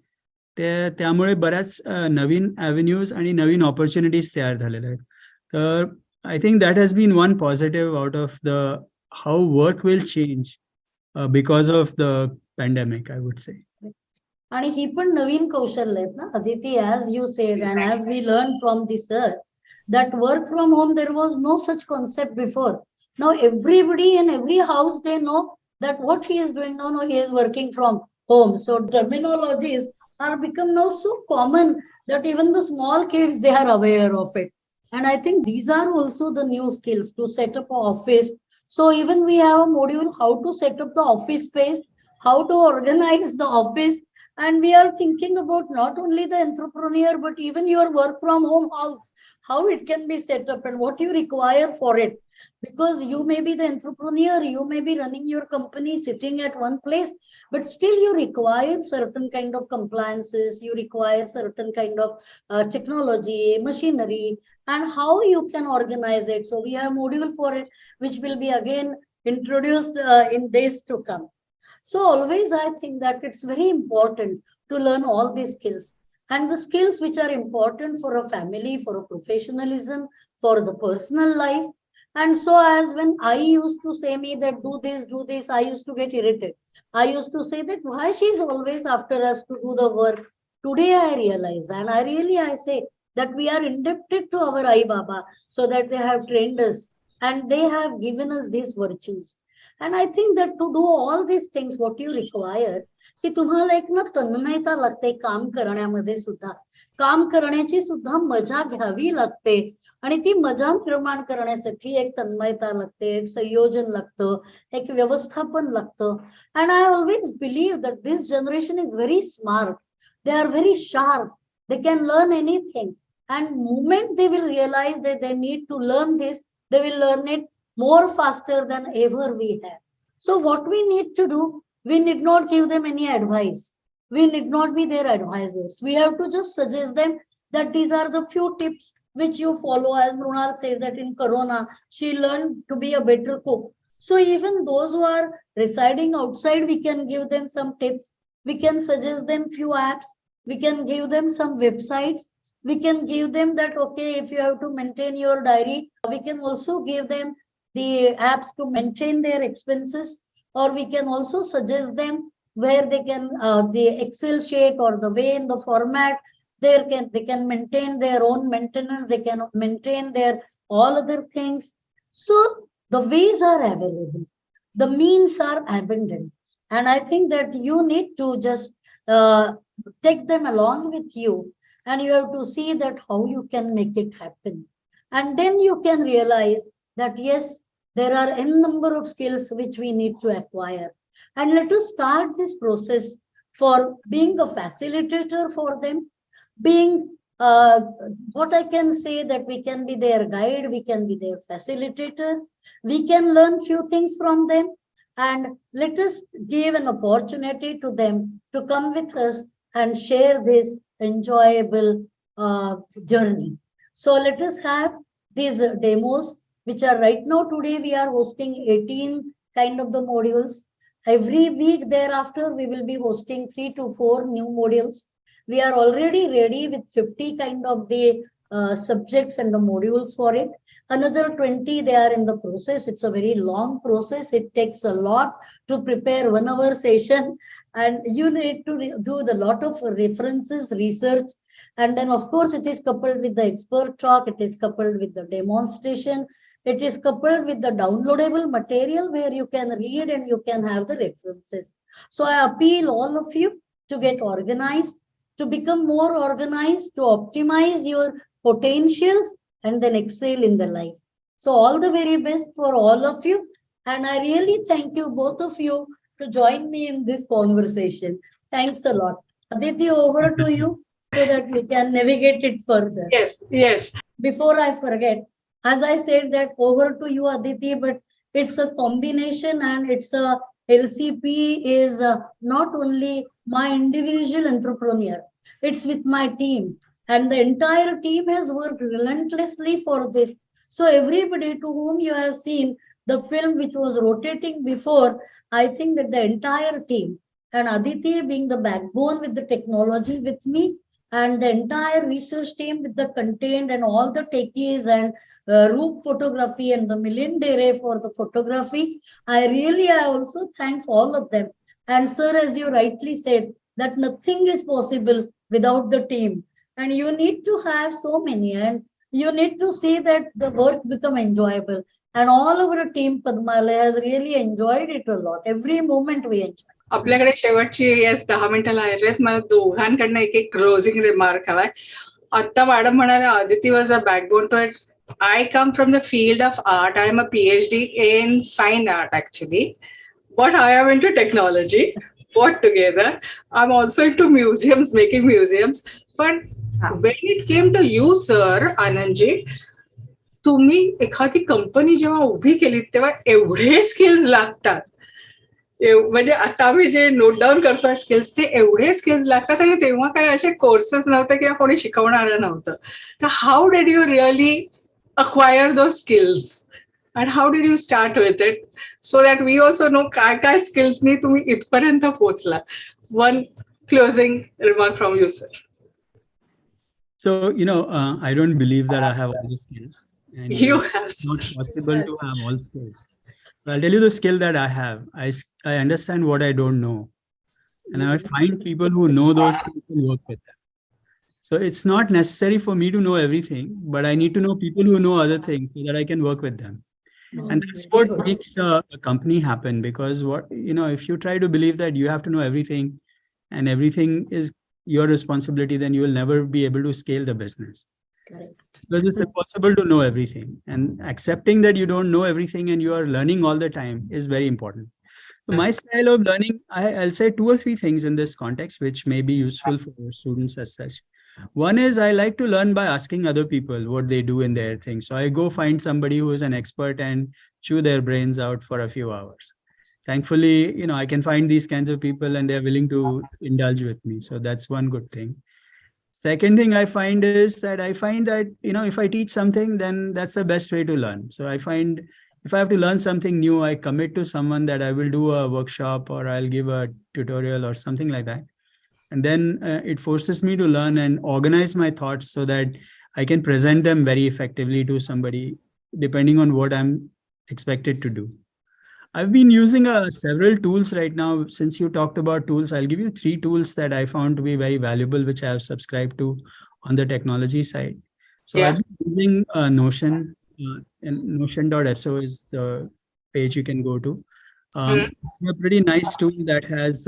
त्यामुळे बऱ्याच नवीन ॲव्हेन्यूज आणि नवीन ऑपॉर्च्युनिटीज तयार झालेल्या आहेत. तर I think that has been one positive out of the how work will change because of the pandemic, I would say. आणि ही पण नवीन कौशल्य आहेत ना Aditi, as you said and as we learn from this sir, that work from home, there was no such concept before. Now everybody in every house, they know that what he is doing. No, he is working from home. So terminologies are become now so common that even the small kids, they are aware of it. And I think these are also the new skills to set up an office. So even we have a module how to set up the office space, how to organize the office. And we are thinking about not only the entrepreneur, but even your work from home house, how it can be set up and what you require for it. Because you may be the entrepreneur, you may be running your company sitting at one place, but still you require certain kind of compliances, you require certain kind of technology, machinery, and how you can organize it. So we have a module for it, which will be again introduced in days to come. So always I think that it's very important to learn all these skills, and the skills which are important for a family, for a professionalism, for the personal life. And so as when I used to say me that do this, I used to get irritated. I used to say that why she is always after us to do the work. Today I realize, and I say that we are indebted to our Ai Baba, so that they have trained us and they have given us these virtues. And I think that to do all these things, what you require, की तुम्हाला एक ना तन्मयता लागते काम करण्यामध्ये सुद्धा, काम करण्याची सुद्धा मजा घ्यावी लागते. आणि ती मजा निर्माण करण्यासाठी एक तन्मयता लागते, एक संयोजन लागतं, एक व्यवस्थापन लागतं. And I always believe that this generation is very smart. They are very sharp. They can learn anything. And moment they will realize that they need to learn this, they will learn it more faster than ever we have. So what we need to do, we need not give them any advice. We need not be their advisors. We have to just suggest them that these are the few tips which you follow. As Mrunal said that in Corona, she learned to be a better cook. So even those who are residing outside, we can give them some tips. We can suggest them few apps. We can give them some websites. We can give them that, okay, if you have to maintain your diary, we can also give them the apps to maintain their expenses, or we can also suggest them where they can, the Excel sheet or the way in the format, they can maintain their own maintenance, they can maintain their all other things. So the ways are available, the means are abundant. And I think that you need to just take them along with you, and you have to see that how you can make it happen. And then you can realize that yes, there are n number of skills which we need to acquire. And let us start this process for being a facilitator for them, being what I can say, that we can be their guide, we can be their facilitators, we can learn few things from them, and let us give an opportunity to them to come with us and share this enjoyable journey. So let us have these demos, which are right now, today we are hosting 18 kind of the modules. Every week thereafter, we will be hosting 3 to 4 new modules. We are already ready with 50 kind of the subjects and the modules for it. Another 20, they are in the process. It's a very long process. It takes a lot to prepare 1 hour session, and you need to do the lot of references, research. And then of course, it is coupled with the expert talk. It is coupled with the demonstration. It is coupled with the downloadable material where you can read and you can have the references. So I appeal all of you to get organized, to become more organized, to optimize your potentials, and then excel in the life. So all the very best for all of you. And I really thank you, both of you, to join me in this conversation. Thanks a lot. Aditi, over to you so that we can navigate it further. Yes, yes. Before I forget, as I said, that over to you, Aditi, but it's a combination, and it's a LCP is not only my individual entrepreneur, it's with my team, and the entire team has worked relentlessly for this. So everybody to whom you have seen the film which was rotating before, I think that the entire team, and Aditi being the backbone with the technology with me, and the entire research team with the content and all the techies, and Roop photography and the Milind Dere for the photography. I also thanks all of them. And sir, as you rightly said, that nothing is possible without the team. And you need to have so many, and you need to see that the work become enjoyable. And all our team, Padmalaya, has really enjoyed it a lot. Every moment we enjoy. आपल्याकडे शेवटची yes 10 मिनिटाला आहेत. मला दोघांकडनं एक closing remark हवाय. आता madam म्हणाल्या Aditi was a backbone to it. I come from the field of art. I am a PhD in fine art actually, but I am into technology. What together? I'm also into museums, making museums. But when it came to you, sir, Anandji, तुम्ही एखादी company जेव्हा उभी केली तेव्हा एवढे skills लागतात. म्हणजे आता आम्ही जे नोट डाऊन करतोय स्किल्स, ते एवढे स्किल्स लागतात, आणि तेव्हा काही असे कोर्सेस नव्हते किंवा कोणी शिकवणारं नव्हतं. तर how did you really acquire those skills, and how did you start with it, so that we also know काय skills नी तुम्ही इथपर्यंत पोहोचला. One closing remark from you, sir. So, I don't believe that I have all the skills. And You have it's not possible to have all skills. But I'll tell you the skill that I have. I understand what I don't know. And I find people who know those skills and work with them. So it's not necessary for me to know everything, but I need to know people who know other things so that I can work with them. And that's what makes a company happen, because if you try to believe that you have to know everything and everything is your responsibility, then you will never be able to scale the business. Correct. Because it's impossible to know everything, and accepting that you don't know everything and you are learning all the time is very important. So my style of learning, I'll say 2 or 3 things in this context, which may be useful for students as such. One is I like to learn by asking other people what they do in their thing. So I go find somebody who is an expert and chew their brains out for a few hours. Thankfully, I can find these kinds of people and they're willing to indulge with me. So that's one good thing. Second thing I find is that if I teach something, then that's the best way to learn. So I find if I have to learn something new, I commit to someone that I will do a workshop or I'll give a tutorial or something like that. And then it forces me to learn and organize my thoughts so that I can present them very effectively to somebody, depending on what I'm expected to do. I've been using several tools right now. Since you talked about tools, I'll give you 3 tools that I found to be very valuable, which I have subscribed to on the technology side. So I've Yes. been using Notion, and Notion.so is the page you can go to. It's a pretty nice tool that has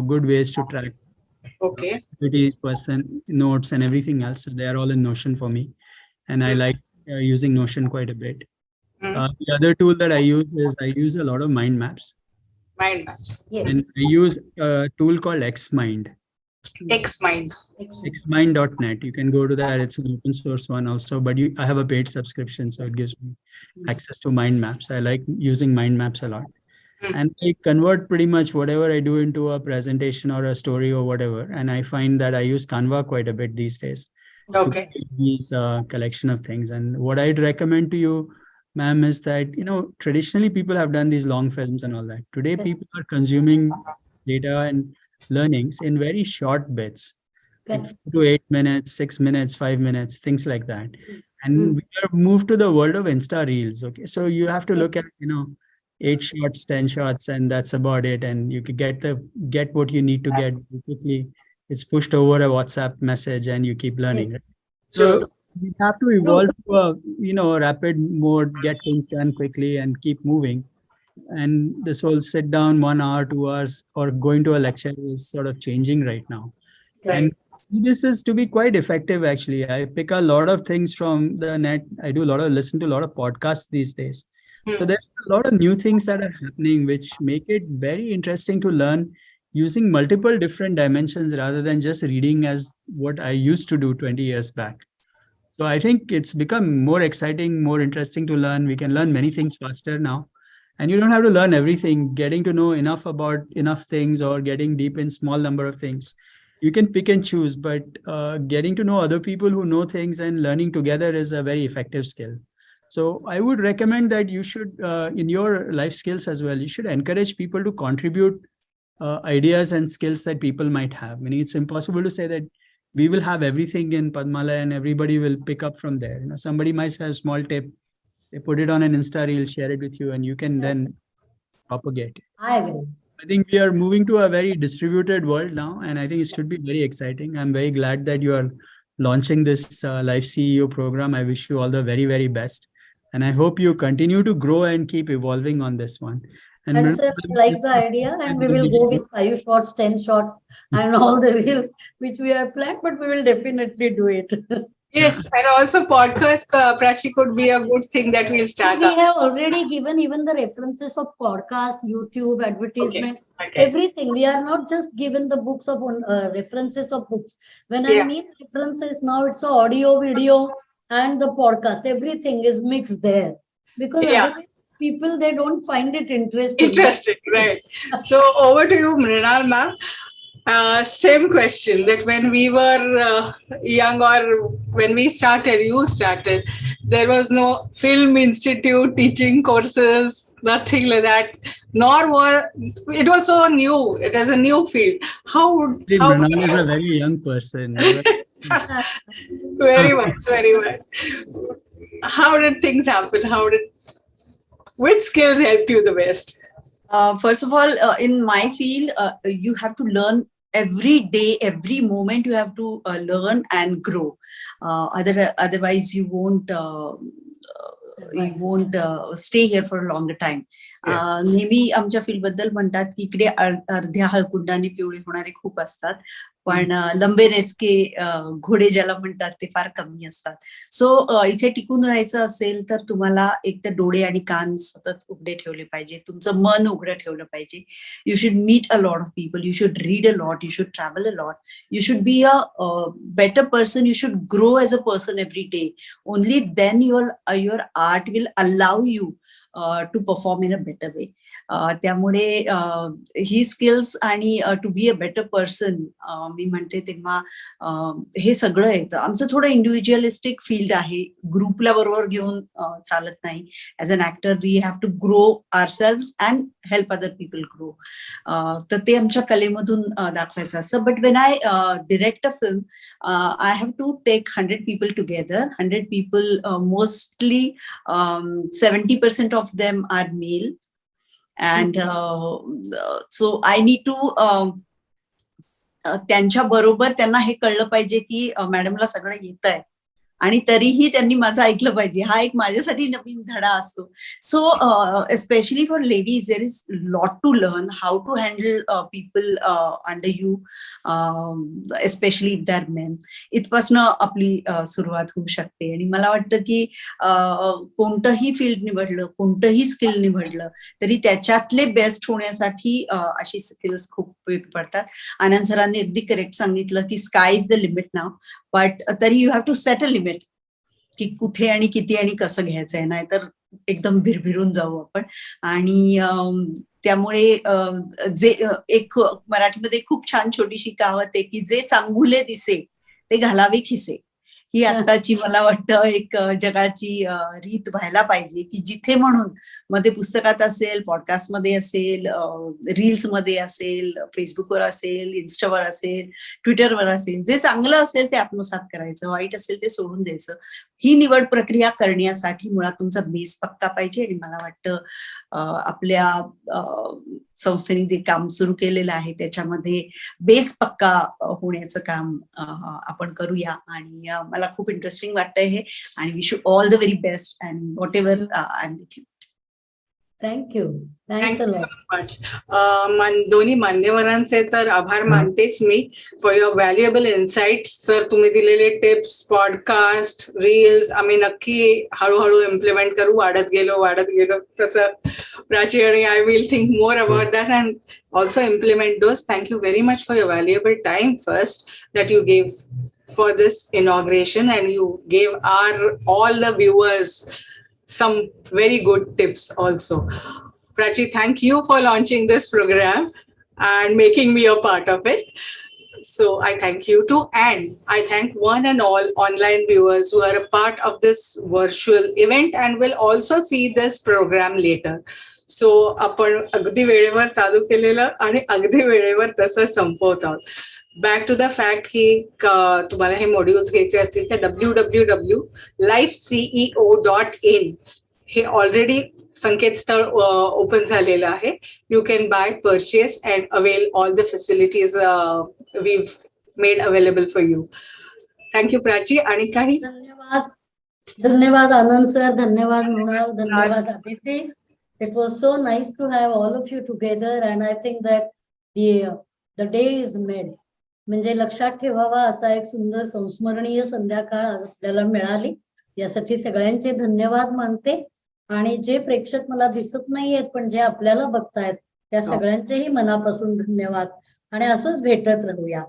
good ways to track Okay. activities, person notes, and everything else. So they are all in Notion for me, and I like using Notion quite a bit. Mm. The other tool that I use a lot of mind maps, Mind maps. and Yes. I use a tool called Xmind, Xmind. xmind.net. You can go to that. It's an open source one also, but I have a paid subscription, so it gives me access to mind maps. I like using mind maps a lot. And I convert pretty much whatever I do into a presentation or a story or whatever. And I find that I use Canva quite a bit these days to Okay. create these collection of things. And what I'd recommend to you, ma'am, is that, traditionally people have done these long films and all that. Today, Yes. people are consuming data and learnings in very short bits, like Correct. 4 to 8 minutes, 6 minutes, 5 minutes, things like that. And Mm. we have moved to the world of Insta Reels. Okay. So you have to Yes. look at, 8 shots, 10 shots, and that's about it. And you could get what you need to get quickly. It's pushed over a WhatsApp message and you keep learning. Yes. Right? True. So we have to evolve to a rapid mode, get things done quickly and keep moving. And this whole sit down 1 hour, 2 hours, or going to a lecture is sort of changing right now. And this is to be quite effective, actually. I pick a lot of things from the net. I do listen to a lot of podcasts these days. So Hmm. there's a lot of new things that are happening, which make it very interesting to learn using multiple different dimensions rather than just reading as what I used to do 20 years back. So I think it's become more exciting, more interesting to learn. We can learn many things faster now. And you don't have to learn everything, getting to know enough about enough things or getting deep in small number of things. You can pick and choose, but getting to know other people who know things and learning together is a very effective skill. So I would recommend that you should, in your life skills as well, you should encourage people to contribute ideas and skills that people might have. Meaning it's impossible to say that we will have everything in Padmala and everybody will pick up from there. Somebody might have a small tip, they put it on an Insta reel, share it with you, and you can then propagate it. I agree. I think we are moving to a very distributed world now, and I think it should be very exciting. I'm very glad that you are launching this Life CEO program. I wish you all the very, very best. And I hope you continue to grow and keep evolving on this one. And sir, I like the idea, and we will go with 5 shots, 10 shots, and all the reels which we have planned, but we will definitely do it. Yes, and also podcast, Prachi, could be a good thing that we'll start We up. have already given even the references of podcast, YouTube, advertisements, Okay. everything. We are not just given the books of references of books. When I Yeah. mean references, now it's a audio, video, and the podcast. Everything is mixed there because Yeah. otherwise people they don't find it interesting. Interesting, right? So over to you, Mrinal ma'am. Same question that when we were young or when we started, you started, there was no film institute teaching courses, nothing like that. Nor were it was so new. It was a new field. How Mrinal is a very young person. very much, very much. How did things happen? Which skills helped you the best? First of all, in my field, you have to learn every day, every moment. You have to learn and grow. Otherwise, you won't stay here for a longer time. नेहमी आमच्या field बद्दल म्हणतात की इकडे अर्ध्या हळकुंडाने पिवळे होणारे खूप असतात, पण लंबे रेसके घोडे ज्याला म्हणतात ते फार कमी असतात. सो इथे टिकून राहायचं असेल तर तुम्हाला एक तर डोळे आणि कान सतत उघडे ठेवले पाहिजे, तुमचं मन उघडं ठेवलं पाहिजे. You should meet a lot of people, you should read a lot, you should travel a lot, you should be a better person, you should grow as a person every day. Only then your art will allow you to perform in a better way. त्यामुळे ही skills आणि to be a better person मी म्हणते तेव्हा हे सगळं येतं. आमचं थोडं इंडिव्हिज्युअलिस्टिक फील्ड आहे, ग्रुपला बरोबर घेऊन चालत नाही. As an actor we have to grow ourselves and help other people grow. तर ते आमच्या कलेमधून दाखवायचं असतं. But when I direct a film, I have to take 100 people together. 100 people, mostly 70% of them are male. And so I need to त्यांच्या बरोबर त्यांना हे कळलं पाहिजे की मॅडमला सगळं येत आहे आणि तरीही त्यांनी माझं ऐकलं पाहिजे. हा एक माझ्यासाठी नवीन धडा असतो. So especially for ladies there is lot to learn how to handle people under you, especially if they are men. इथपासनं आपली सुरुवात होऊ शकते. आणि मला वाटतं की कोणतंही फील्ड निवडलं, कोणतंही स्किल निवडलं तरी त्याच्यातले बेस्ट होण्यासाठी अशी स्किल्स खूप उपयोगी पडतात. आनंद सरांनी अगदी करेक्ट सांगितलं की sky is the limit now, but तरी you have to set a limit की कुठे आणि किती आणि कसं घ्यायचंय, नाहीतर एकदम भिरभिरून जाऊ आपण. आणि त्यामुळे जे एक मराठीमध्ये खूप छान छोटीशी कहावत आहे की जे चांगुले दिसे ते घालावे खिसे. ही आत्ताची मला वाटतं एक जगाची रीत व्हायला पाहिजे की जिथे म्हणून मग ते पुस्तकात असेल, पॉडकास्टमध्ये असेल, रील्समध्ये असेल, फेसबुकवर असेल, इन्स्टावर असेल, ट्विटरवर असेल, जे चांगलं असेल ते आत्मसात करायचं, वाईट असेल ते सोडून द्यायचं. ही निवड प्रक्रिया करण्यासाठी मुळात तुमचा बेस पक्का पाहिजे. आणि मला वाटतं आपल्या संस्थेने जे काम सुरू केलेलं आहे त्याच्यामध्ये बेस पक्का होण्याचं काम आपण करूया. आणि मला खूप इंटरेस्टिंग वाटतंय हे. आणि wish you all the very best and whatever I am with you. Thank you. Thanks a lot. दोन्ही मान्यवरांचे तर आभार मानतेच मी for your valuable insights. Sir, तुम्ही दिलेले टिप्स, पॉडकास्ट, रील्स आम्ही नक्की हळूहळू इम्प्लिमेंट करू. वाढत गेलो तसं प्राची, आणि I will think more about that and also implement those. Thank you very much for your valuable time first that you gave for this inauguration, and you gave all the viewers some very good tips also. Prachi, thank you for launching this program and making me a part of it. So I thank you too, and I thank one and all online viewers who are a part of this virtual event and will also see this program later. So आपण अगदी वेळेवर चालू केलेलं आणि अगदी वेळेवर तसं संपवत आहोत. बॅक टू द फॅक्ट की तुम्हाला हे मॉड्यूल्स घ्यायचे असतील तर www.lifeceo.in हे ऑलरेडी संकेतस्थळ ओपन झालेलं आहे. You can buy, purchase and avail all the facilities we made available for you. Thank you Prachi. आणि काही धन्यवाद आनंद सर, धन्यवाद मृणाल, धन्यवाद Aditi. It was so nice to have all of you together, and I think that the day is made. म्हणजे लक्षात ठेवावा असा एक सुंदर संस्मरणीय संध्याकाळ आज आपल्याला मिळाली. यासाठी सगळ्यांचे धन्यवाद मानते. आणि जे प्रेक्षक मला दिसत नाहीयेत पण जे आपल्याला बघतायत त्या सगळ्यांचेही मनापासून धन्यवाद. आणि असंच भेटत राहूया.